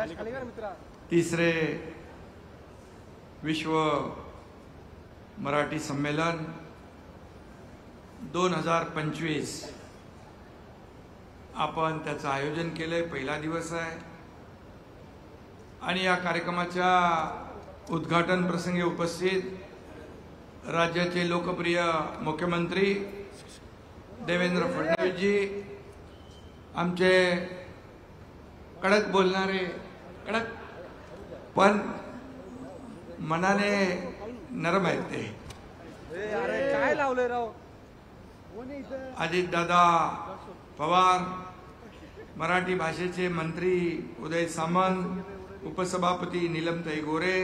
तिसरे विश्व मराठी संमेलन 2025 आपण त्याचं आयोजन केलंय। पहिला दिवस आहे आणि या कार्यक्रमाच्या उद्घाटन प्रसंगी उपस्थित राज्याचे लोकप्रिय मुख्यमंत्री देवेंद्र फडणवीस जी, आमचे कडक बोलणारे, कडक पण मनाने नरम आहेत ते, काय लावले राव, अजित दादा पवार, मराठी भाषेचे मंत्री उदय सामंत, उपसभापती नीलमताई गोरे,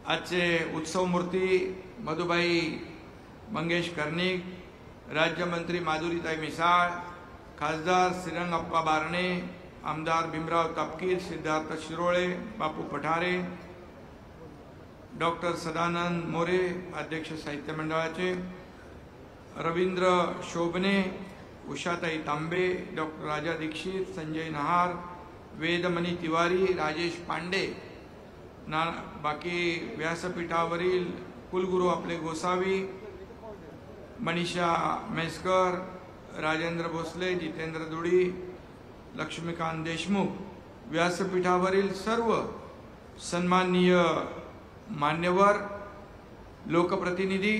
आजचे उत्सव मूर्ती मधुबाई मंगेश कर्णिक, राज्यमंत्री माधुरीताई मिसाळ, खासदार श्रीरंगप्पा बारणे, आमदार भीमराव तापकीर, सिद्धार्थ शिरोळे, बापू पठारे, डॉक्टर सदानंद मोरे, अध्यक्ष साहित्य मंडळाचे, रवींद्र शोभने, उषाताई तांबे, डॉक्टर राजा दीक्षित, संजय नहार, वेदमणी तिवारी, राजेश पांडे, बाकी व्यासपीठावरील कुलगुरू आपले गोसावी, मनीषा म्हैसकर, राजेंद्र भोसले, जितेंद्र दुडी, लक्ष्मीकांत देशमुख, व्यासपीठावरील सर्व सन्माननीय मान्यवर, लोकप्रतिनिधी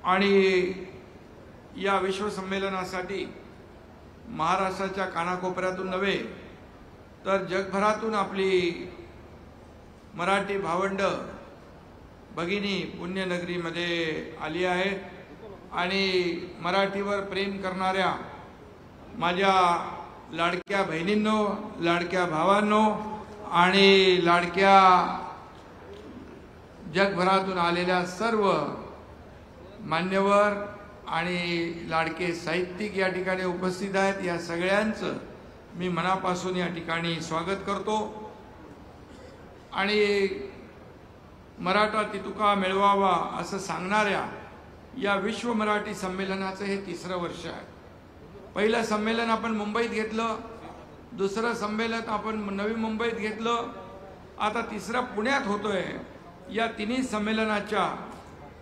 आणि या विश्व संमेलनासाठी महाराष्ट्राच्या कानाकोपऱ्यातून नव्हे तर जगभरातून आपली मराठी भावंड भगिनी पुण्यनगरीमध्ये आली आहेत आणि मराठीवर प्रेम करणाऱ्या माझ्या लाडक्या बहिणींनो, लाडक्या भावांनो आणि लाडक्या जगभरातून आलेल्या सर्व मान्यवर आणि लाडके साहित्यिक या ठिकाणी उपस्थित आहेत। या सगळ्यांचं मी मनापासून या ठिकाणी स्वागत करतो आणि मराठा तितुका मिळवावा असं सांगणाऱ्या या विश्व मराठी संमेलनाचं हे तिसरं वर्ष आहे। पहिलं संमेलन आपण मुंबईत घेतलं, दुसरं संमेलन आपण नवी मुंबईत घेतलं, आता तिसरं पुण्यात होतोय। या तिन्ही संमेलनाच्या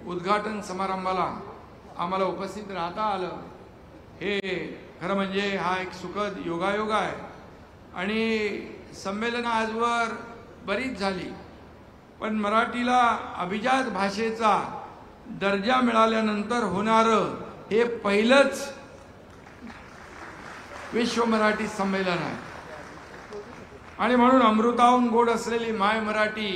उद्घाटन समारंभाला आम्हाला उपस्थित राहता आलं, हे खरं म्हणजे हा एक सुखद योगायोग आहे। आणि संमेलन आजवर बरीच झाली, पण मराठीला अभिजात भाषेचा दर्जा मिळाल्यानंतर होणारं हे पहिलंच विश्व मराठी संमेलन आहे आणि म्हणून अमृताहून गोड असलेली माय मराठी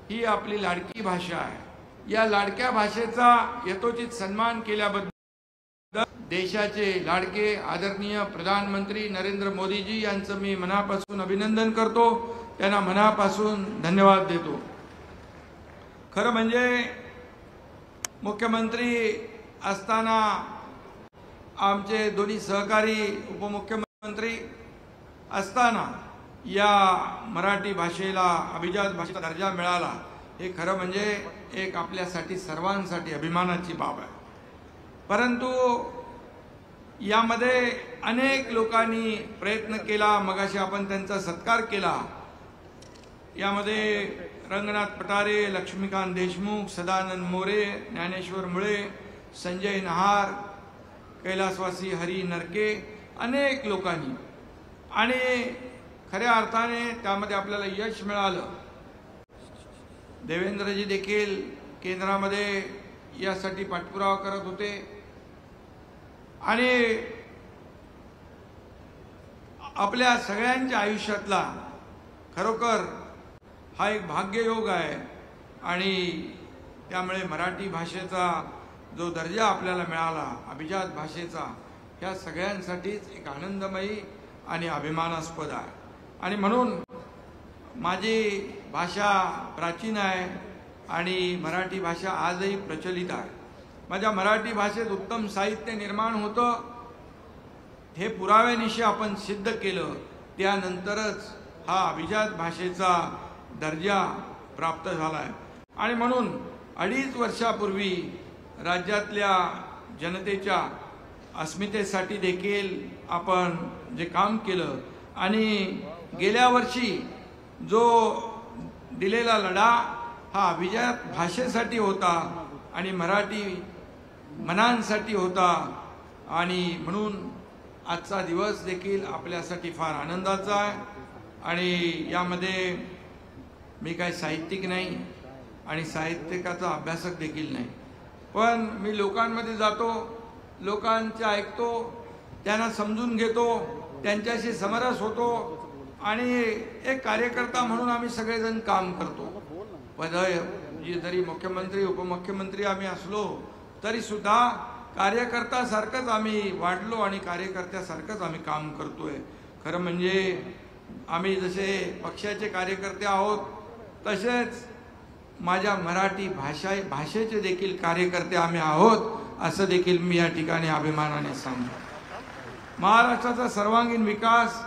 ही आपली लाडकी भाषा आहे। या लाडक्या भाषेचा यथोचित सन्मान केल्याबद्दल देशाचे लाडके आदरणीय प्रधानमंत्री नरेंद्र मोदीजी यांचं मी मनापासून अभिनंदन करतो, त्यांना मनापासून धन्यवाद देतो। खरं म्हणजे मुख्यमंत्री असताना आमचे दोन्ही सहकारी उपमुख्यमंत्री असताना या मराठी भाषेला अभिजात भाषेचा दर्जा मिळाला, हे खरं म्हणजे एक आपल्यासाठी सर्वांसाठी अभिमानाची बाब आहे। परंतु यामध्ये अनेक लोकांनी प्रयत्न केला, मगाशी आपण त्यांचा सत्कार केला। यामध्ये रंगनाथ पठारे, लक्ष्मीकांत देशमुख, सदानंद मोरे, ज्ञानेश्वर मुळे, संजय नहार, कैलासवासी हरी नरके, अनेक लोकांनी, आणि खऱ्या अर्थाने त्यामध्ये आपल्याला यश मिळालं। देवेंद्रजी देखील केंद्रामध्ये यासाठी पाठपुरावा करत होते आणि आपल्या सगळ्यांच्या आयुष्यातला खरोखर हा एक भाग्ययोग आहे आणि त्यामुळे मराठी भाषेचा जो दर्जा आपल्याला मिळाला अभिजात भाषेचा, ह्या सगळ्यांसाठीच एक आनंदमयी आणि अभिमानास्पद आहे। आणि म्हणून माझी भाषा प्राचीन आहे आणि मराठी भाषा आजही प्रचलित आहे। माझ्या मराठी भाषेत उत्तम साहित्य निर्माण होतं, हे पुराव्यानिशी आपण सिद्ध केलं, त्यानंतरच हा अभिजात भाषेचा दर्जा प्राप्त झाला आहे। आणि म्हणून 2.5 वर्षापूर्वी राज्यातल्या जनतेच्या अस्मितेसाठी देखील आपण जे काम केलं आणि गेल्या वर्षी जो दिलेला लढा हा अभिजात भाषेसाठी होता आणि मराठी मनांसाठी होता आणि म्हणून आजचा दिवस देखील आपल्यासाठी फार आनंदाचा आहे। आणि यामध्ये मी काही साहित्यिक नाही आणि साहित्यिकाचा अभ्यासक देखील नाही, पण मी लोकांमध्ये जातो, लोकांचे ऐकतो, त्यांना समजून घेतो, त्यांच्याशी समरस होतो आणि एक कार्यकर्ता म्हणून आम्ही सगळेजण काम करतो। जरी मुख्यमंत्री उपमुख्यमंत्री आम्ही असलो तरी सुद्धा कार्यकर्त्यासारखंच आम्ही वाढलो आणि कार्यकर्त्यासारखंच आम्ही काम करतोय। खरं म्हणजे आम्ही जसे पक्षाचे कार्यकर्ते आहोत तसेच माझ्या मराठी भाषेचे देखील कार्यकर्ते आम्ही आहोत, असं देखील मी या ठिकाणी अभिमानाने सांगतो। महाराष्ट्राचा सर्वांगीण विकास,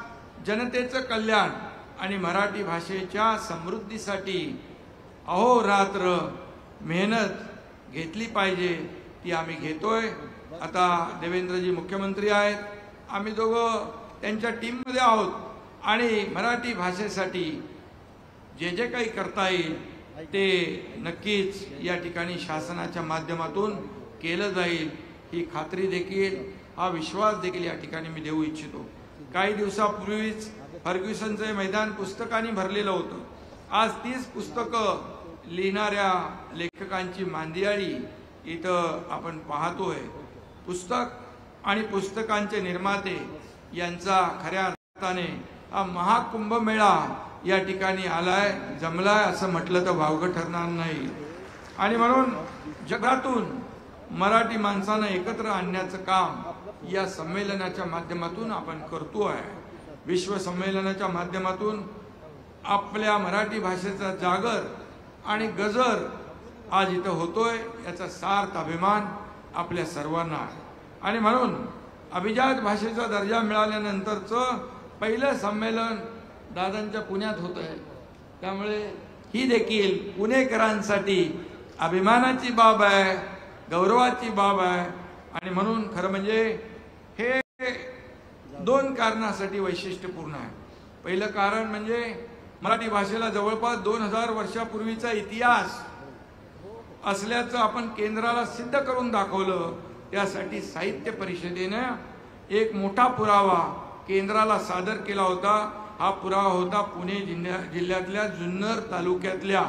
जनतेचं कल्याण आणि मराठी भाषेच्या समृद्धीसाठी अहोरात्र मेहनत घेतली पाहिजे, ती आम्ही घेतोय। आता देवेंद्रजी मुख्यमंत्री आहेत, आम्ही दोघं त्यांच्या टीममध्ये आहोत आणि मराठी भाषेसाठी जे जे काही करता येईल ते नक्कीच या ठिकाणी शासनाच्या माध्यमातून केलं जाईल, ही खात्री देखील, हा विश्वास देखील या ठिकाणी मी देऊ इच्छितो। काही दिवसापूर्वीच फर्ग्युसनचे मैदान पुस्तकांनी भरलेलं होतं। आज 30 पुस्तकं लिहिणाऱ्या लेखकांची मांदियाळी इथं आपण पाहतोय। पुस्तक आणि पुस्तकांचे निर्माते यांचा खऱ्या अर्थाने हा महाकुंभमेळा या ठिकाणी आलाय, जमलाय असं म्हटलं तर वावगं ठरणार नाही। आणि म्हणून जगातून मराठी माणसांना एकत्र आणण्याचं काम या संमेलनाच्या माध्यमातून आपण करतोय। विश्व संमेलनाच्या माध्यमातून आपल्या मराठी भाषेचा जागर आणि गजर आज इथं होतोय, याचा सार्थ अभिमान आपल्या सर्वांना आहे। आणि म्हणून अभिजात भाषेचा दर्जा मिळाल्यानंतरचं पहिलं संमेलन दादांच्या पुण्यात होत आहे, त्यामुळे ही देखील पुणेकरांसाठी अभिमानाची बाब आहे, गौरवाची बाब आहे। आणि म्हणून खरं म्हणजे हे 2 कारणासाठी वैशिष्ट्यपूर्ण आहे। पहिलं कारण म्हणजे मराठी भाषेला जवळपास 2000 वर्षापूर्वीचा इतिहास असल्याचं आपण केंद्राला सिद्ध करून दाखवलं। त्यासाठी साहित्य परिषदेनं एक मोठा पुरावा केंद्राला सादर केला होता। हा पुरावा होता पुणे जिल्ह्यातल्या जुन्नर तालुक्यातल्या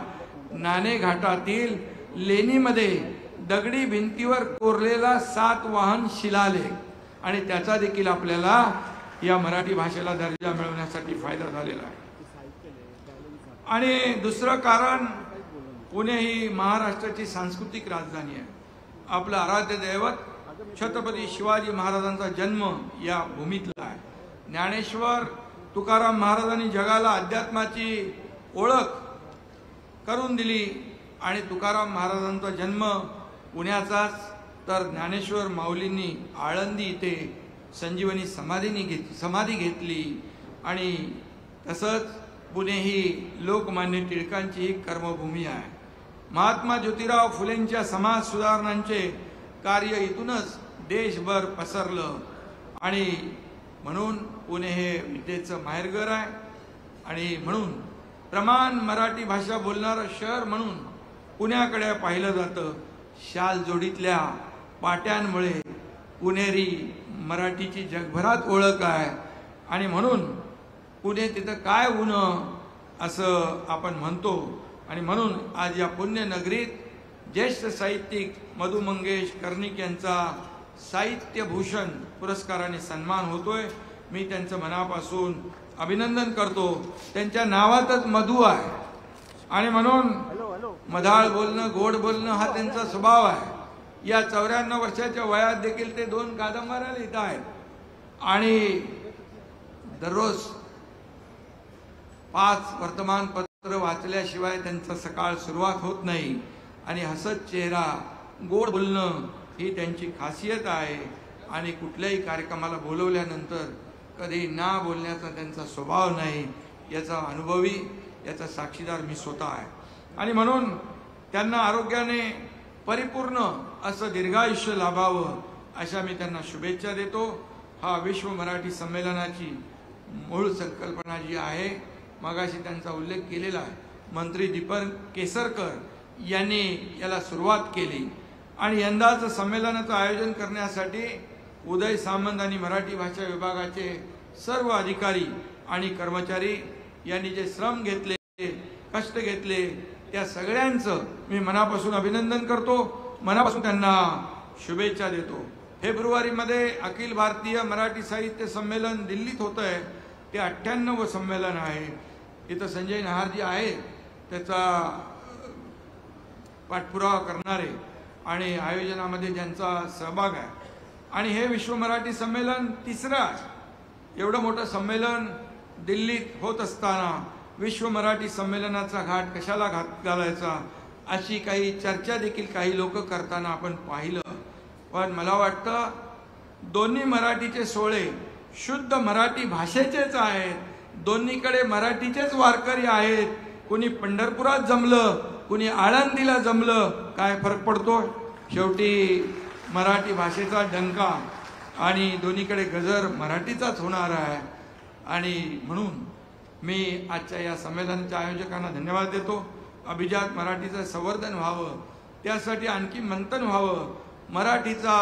नाणे घाटातील लेणीमध्ये दगडी भिंतीवर कोरलेला 7 वाहन शिलालेख, आणि त्याचा देखील आपल्याला या मराठी भाषेला दर्जा मिळवण्यासाठी फायदा झालेला आहे। आणि दुसरं कारण, पुणे ही महाराष्ट्राची सांस्कृतिक राजधानी आहे। आपलं आराध्य दैवत छत्रपती शिवाजी महाराजांचा जन्म या भूमीतला आहे। ज्ञानेश्वर तुकाराम महाराजांनी जगाला अध्यात्माची ओळख करून दिली आणि तुकाराम महाराजांचा जन्म पुण्याचाच, तर ज्ञानेश्वर माऊलींनी आळंदी इथे संजीवनी समाधी घेतली। आणि तसंच पुणे ही लोकमान्य टिळकांची कर्मभूमी आहे। महात्मा ज्योतिराव फुलेंच्या समाज सुधारणांचे कार्य इथूनच देशभर पसरलं आणि म्हणून पुणे हे विद्येचं माहेरघर आहे। आणि म्हणून प्रमाण मराठी भाषा बोलणारं शहर म्हणून पुण्याकडे पाहिलं जातं। शाल जोडीतल्या पाट्यांमुळे पुणेरी मराठीची जगभरात ओळख आहे आणि म्हणून पुणे तिथं काय होणं असं आपण म्हणतो। आणि म्हणून आज या पुण्यनगरीत ज्येष्ठ साहित्यिक मधु मंगेश कर्णिक यांचा साहित्यभूषण पुरस्काराने सन्मान होतोय। मी त्यांचं मनापासून अभिनंदन करतो। त्यांच्या नावातच मधु आहे आणि म्हणून मधाळ बोलणं, गोड बोलणं हा त्यांचा स्वभाव आहे। या 94 वर्षाच्या वयात देखील ते 2 कादंबऱ्या लिहित आहेत आणि दररोज 5 वर्तमानपत्र वाचल्याशिवाय त्यांचा सकाळ सुरुवात होत नाही। आणि हसत चेहरा, गोड बोलणं ही त्यांची खासियत आहे। आणि कुठल्याही कार्यक्रमाला बोलवल्यानंतर कधी ना बोलण्याचा त्यांचा स्वभाव नाही, याचा अनुभवी, याचा साक्षीदार मी स्वतः आहे। आणि म्हणून त्यांना आरोग्याने परिपूर्ण असं दीर्घायुष्य लाभावं अशा मी त्यांना शुभेच्छा देतो। हा विश्व मराठी संमेलनाची मूळ संकल्पना जी आहे, मगाशी त्यांचा उल्लेख केलेला आहे, मंत्री दीपक केसरकर यांनी याला सुरुवात केली आणि यंदाचं संमेलनाचं आयोजन करण्यासाठी उदय सामंत आणि मराठी भाषा विभागाचे सर्व अधिकारी आणि कर्मचारी यांनी जे श्रम घेतले, कष्ट घेतले, त्या सगळ्यांचं मी मनापासून अभिनंदन करतो, मनापासून त्यांना शुभेच्छा देतो. फेब्रुवारीमध्ये अखिल भारतीय मराठी साहित्य संमेलन दिल्लीत होतं आहे, ते 98वं संमेलन आहे. इथं संजय नहारजी आहे, त्याचा पाठपुरावा करणारे आणि आयोजनामध्ये ज्यांचा सहभाग आहे. आणि हे विश्व मराठी संमेलन तिसरं आहे. एवढं मोठं संमेलन दिल्लीत होत असताना विश्व मराठी संमेलनाचा घाट कशाला घालायचा अशी काही चर्चा देखील काही लोक करताना आपण पाहिलं. पण मला वाटतं दोन्ही मराठीचे सोहळे शुद्ध मराठी भाषेचेच आहेत, दोन्हीकडे मराठीचेच वारकरी आहेत. कुणी पंढरपुरात जमलं, कुणी आळंदीला जमलं, काय फरक पडतो? शेवटी मराठी भाषेचा डंका आणि दोन्हीकडे गजर मराठीचाच होणार आहे. आणि म्हणून मी आजच्या या संमेलनाच्या आयोजकांना धन्यवाद देतो. अभिजात मराठीचं संवर्धन व्हावं, त्यासाठी आणखी मंथन व्हावं, मराठीचा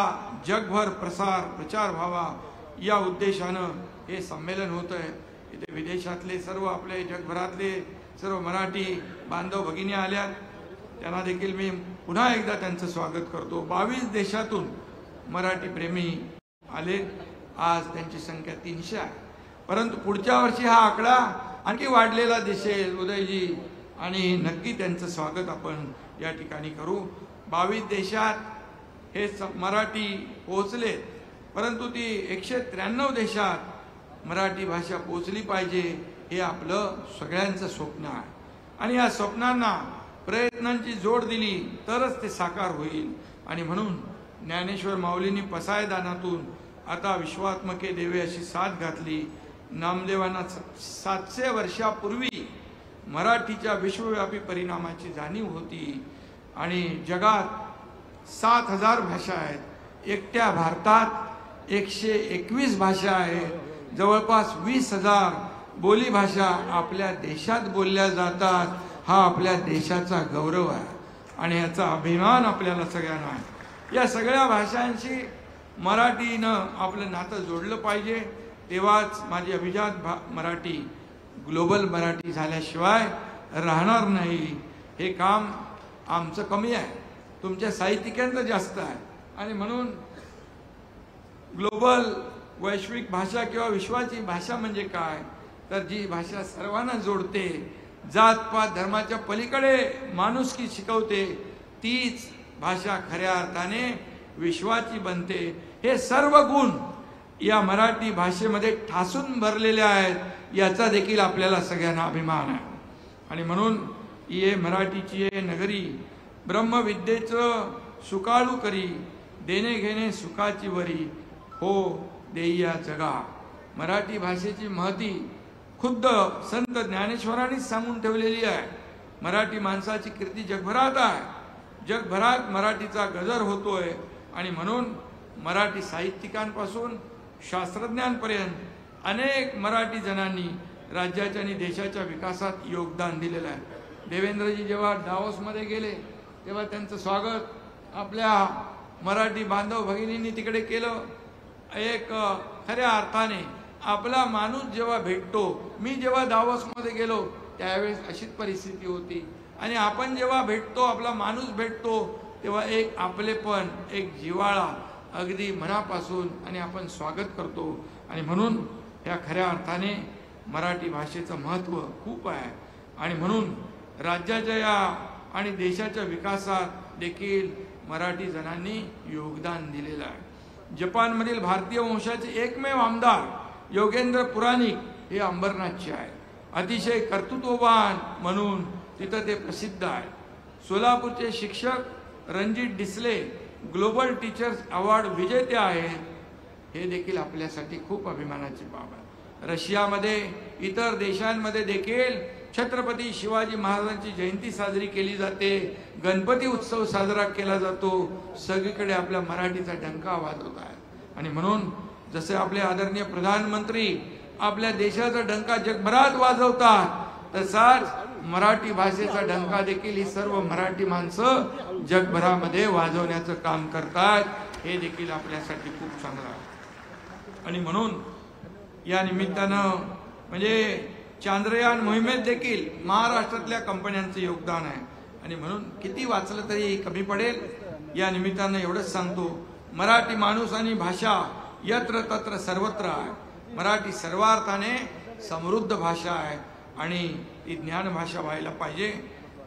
जगभर प्रचार व्हावा, या उद्देशानं हे संमेलन होतं आहे. इथे विदेशातले सर्व आपले जगभरातले सर्व मराठी बांधव भगिनी आल्यात, त्यांना देखील मी पुन्हा एकदा त्यांचं स्वागत करतो. 22 देशातून मराठी प्रेमी आले. आज त्यांची संख्या 300 आहे, परंतु पुढच्या वर्षी हा आकडा आणखी वाढलेला दिसेल उदयजी, आणि नक्की त्यांचं स्वागत आपण या ठिकाणी करू. 22 देशात हे मराठी पोहोचले, परंतु ती 193 देशात मराठी भाषा पोहोचली पाहिजे, हे आपलं सगळ्यांचं स्वप्न आहे. आणि या स्वप्नांना प्रयत्नांची जोड दिली तरच ते साकार होईल. आणि म्हणून ज्ञानेश्वर माऊलींनी पसायदानातून आता विश्वात्मके देवे अशी साथ घातली. नामदेवांना 700 वर्षापूर्वी मराठीच्या विश्वव्यापी परिणामाची जाणीव होती. आणि जगात 7000 भाषा आहेत, एकट्या भारतात 121 भाषा आहेत, जवळपास 20,000 बोली भाषा आपल्या देशात बोलल्या जातात. हा आपल्या देशाचा गौरव आहे आणि याचा अभिमान आपल्याला सगळ्यांना आहे. या सगळ्या भाषांशी मराठीनं आपलं नातं जोडलं पाहिजे, तेव्हाच माझी अभिजात मराठी ग्लोबल मराठी झाल्याशिवाय राहणार नाही. हे काम आमचं कमी आहे, तुमच्या साहित्यिकांचं जास्त आहे. आणि म्हणून ग्लोबल वैश्विक भाषा किंवा विश्वाची भाषा म्हणजे काय, तर जी भाषा सर्वांना जोडते, जातपात धर्माच्या पलीकडे माणुसकी शिकवते, तीच भाषा खऱ्या अर्थाने विश्वाची बनते. हे सर्व गुण या मराठी भाषेमध्ये ठासून भरलेले आहेत, याचा देखील आपल्याला सगळ्यांना अभिमान आहे. आणि म्हणून ये मराठीची ये नगरी, ब्रह्मविद्येचं सुकाळू करी, देणे घेणे सुखाची वरी, हो देईया जगा. मराठी भाषेची महती खुद्द संत ज्ञानेश्वरांनीच सांगून ठेवलेली आहे. मराठी माणसाची कीर्ती जगभरात आहे, जगभरात मराठीचा गजर होतोय. आणि म्हणून मराठी साहित्यिकांपासून शास्त्रज्ञांपर्यंत अनेक मराठी जणांनी राज्याच्या आणि देशाच्या विकासात योगदान दिलेलं आहे. देवेंद्रजी जेव्हा डावोसमध्ये गेले तेव्हा त्यांचं स्वागत आपल्या मराठी बांधव भगिनींनी तिकडे केलं. एक खऱ्या अर्थाने आपला माणूस जेव्हा भेटतो, मी जेव्हा दावोसमध्ये गेलो त्यावेळेस अशीच परिस्थिती होती. आणि आपण जेव्हा भेटतो, आपला माणूस भेटतो, तेव्हा एक आपलेपण, एक जिव्हाळा अगदी मनापासून आणि आपण स्वागत करतो. आणि म्हणून या खऱ्या अर्थाने मराठी भाषेचं महत्त्व खूप आहे. आणि म्हणून राज्याच्या या आणि देशाच्या विकासात देखील मराठी जणांनी योगदान दिलेलं आहे. जपानमधील भारतीय वंशाचे एकमेव आमदार योगेंद्र पुराणिक हे अंबरनाथचे आहे. अतिशय कर्तृत्ववान म्हणून तिथं ते प्रसिद्ध आहे. सोलापूरचे शिक्षक Ranjit Disale global teachers award विजेते आहेत. हे देखील आपल्यासाठी खूप अभिमानाची बाब आहे. रशियामध्ये, इतर देशांमध्ये देखील छत्रपती शिवाजी महाराजांची जयंती साजरी केली जाते, गणपती उत्सव साजरा केला जातो. सगळीकडे आपल्या मराठीचा डंका वाजवत आहे. आणि म्हणून जसे आपले आदरणीय प्रधानमंत्री आपल्या देशाचा डंका जगभरात वाजवतात, तसाच मराठी भाषेचा डंका देखील ही सर्व मराठी माणसं जगभरामध्ये वाजवण्याचं काम करतात. हे देखील आपल्यासाठी खूप चांगलं आहे. आणि म्हणून या निमित्तानं म्हणजे चांद्रयान मोहिमेत देखील महाराष्ट्रातल्या कंपन्यांचं योगदान आहे. आणि म्हणून किती वाचलं तरी कमी पडेल. या निमित्तानं एवढंच सांगतो, मराठी माणूस आणि भाषा यत्र तत्र सर्वत्र आहे. मराठी सर्वार्थाने समृद्ध भाषा आहे आणि ती ज्ञान भाषा व्हायला पाहिजे.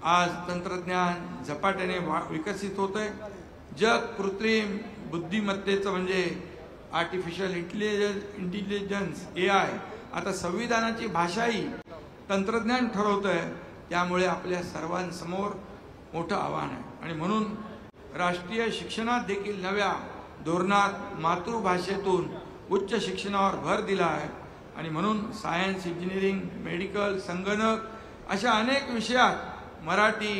आज तंत्रज्ञान झपाट्याने विकसित होतंय. जग कृत्रिम बुद्धिमत्तेचं म्हणजे आर्टिफिशियल इंटेलिजन्स AI आता संविधानाची भाषाही तंत्रज्ञान ठरवतंय. त्यामुळे आपल्या सर्वांसमोर मोठं आव्हान आहे. आणि म्हणून राष्ट्रीय शिक्षणात देखील नव्या धोरणात मातृभाषेतून उच्च शिक्षणावर भर दिला आहे. आणि म्हणून सायन्स, इंजिनिअरिंग, मेडिकल, संगणक अशा अनेक विषयात मराठी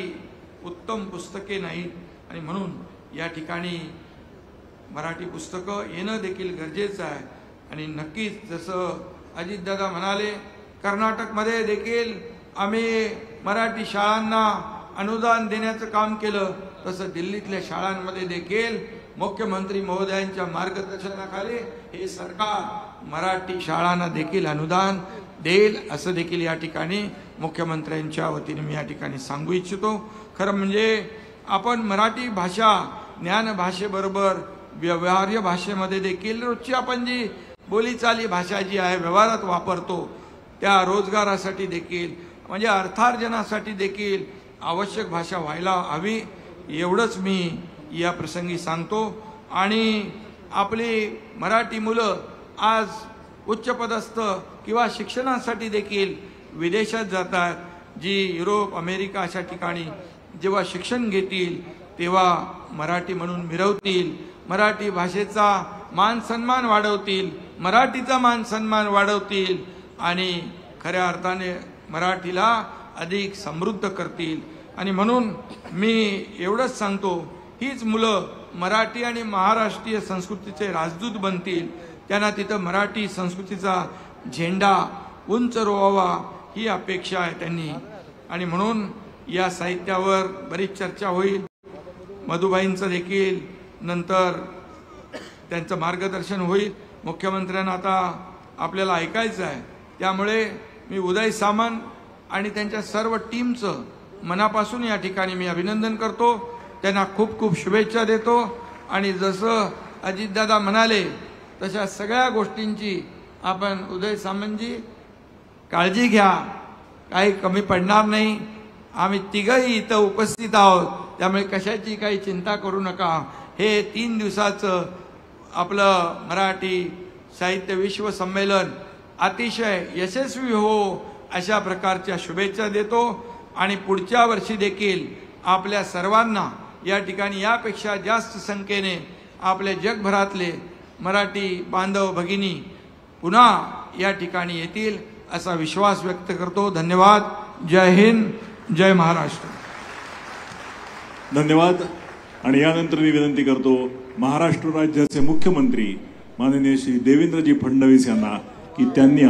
उत्तम पुस्तके नाहीत. आणि म्हणून या ठिकाणी मराठी पुस्तकं येणं देखील गरजेचं आहे. आणि नक्कीच जसं अजितदादा म्हणाले, कर्नाटकमध्ये देखील आम्ही मराठी शाळांना अनुदान देण्याचं काम केलं, तसं दिल्लीतल्या शाळांमध्ये देखील मुख्यमंत्री महोदयांच्या मार्गदर्शनाखाली हे सरकार मराठी शाळांना देखील अनुदान देईल, असं देखील या ठिकाणी मुख्यमंत्र्यांच्या वतीने मी या ठिकाणी सांगू इच्छितो. खरं म्हणजे आपण मराठी भाषा ज्ञानभाषेबरोबर व्यवहार्य भाषेमध्ये देखील रोजची आपण जी बोलीचाली भाषा जी आहे व्यवहारात वापरतो, त्या रोजगारासाठी देखील म्हणजे अर्थार्जनासाठी देखील आवश्यक भाषा व्हायला हवी. एवढंच मी या प्रसंगी सांगतो. आणि आपली मराठी मुलं आज उच्चपदस्थ किंवा शिक्षणासाठी देखील विदेशात जातात. जी युरोप, अमेरिका अशा ठिकाणी जेव्हा शिक्षण घेतील तेव्हा मराठी म्हणून मिरवतील, मराठी भाषेचा मान सन्मान वाढवतील, मराठीचा मान सन्मान वाढवतील आणि खऱ्या अर्थाने मराठीला अधिक समृद्ध करतील. आणि म्हणून मी एवढंच सांगतो, हीच मुलं मराठी आणि महाराष्ट्रीय संस्कृतीचे राजदूत बनतील. त्यांना तिथं मराठी संस्कृतीचा झेंडा उंच रोवावा ही अपेक्षा आहे त्यांनी. आणि म्हणून या साहित्यावर बरीच चर्चा होईल. मधुबाईंचं देखील नंतर त्यांचं मार्गदर्शन होईल. मुख्यमंत्र्यांना आता आपल्याला ऐकायचं आहे. त्यामुळे मी उदय सामंत आणि त्यांच्या सर्व टीमचं मनापासून या ठिकाणी मी अभिनंदन करतो. त्यांना खूप खूप शुभेच्छा देतो. आणि जसं अजितदादा म्हणाले तशा सगळ्या गोष्टींची आपण उदय सामंतजी काळजी घ्या, काही कमी पडणार नाही. आम्ही तिघही इथं उपस्थित आहोत, त्यामुळे कशाची काही चिंता करू नका. हे 3 दिवसाचं आपलं मराठी साहित्य विश्व संमेलन अतिशय यशस्वी हो अशा प्रकारच्या शुभेच्छा देतो. आणि पुढच्या वर्षी देखील आपल्या सर्वांना या ठिकाणी यापेक्षा जास्त संख्येने आपल्या जगभरातले मराठी बांधव भगिनी पुन्हा या ठिकाणी येतील असा विश्वास व्यक्त करतो. धन्यवाद. जय हिंद, जय महाराष्ट्र. धन्यवाद. आणि यानंतर मी विनंती करतो महाराष्ट्र राज्याचे मुख्यमंत्री माननीय श्री देवेंद्रजी फडणवीस यांना की त्यांनी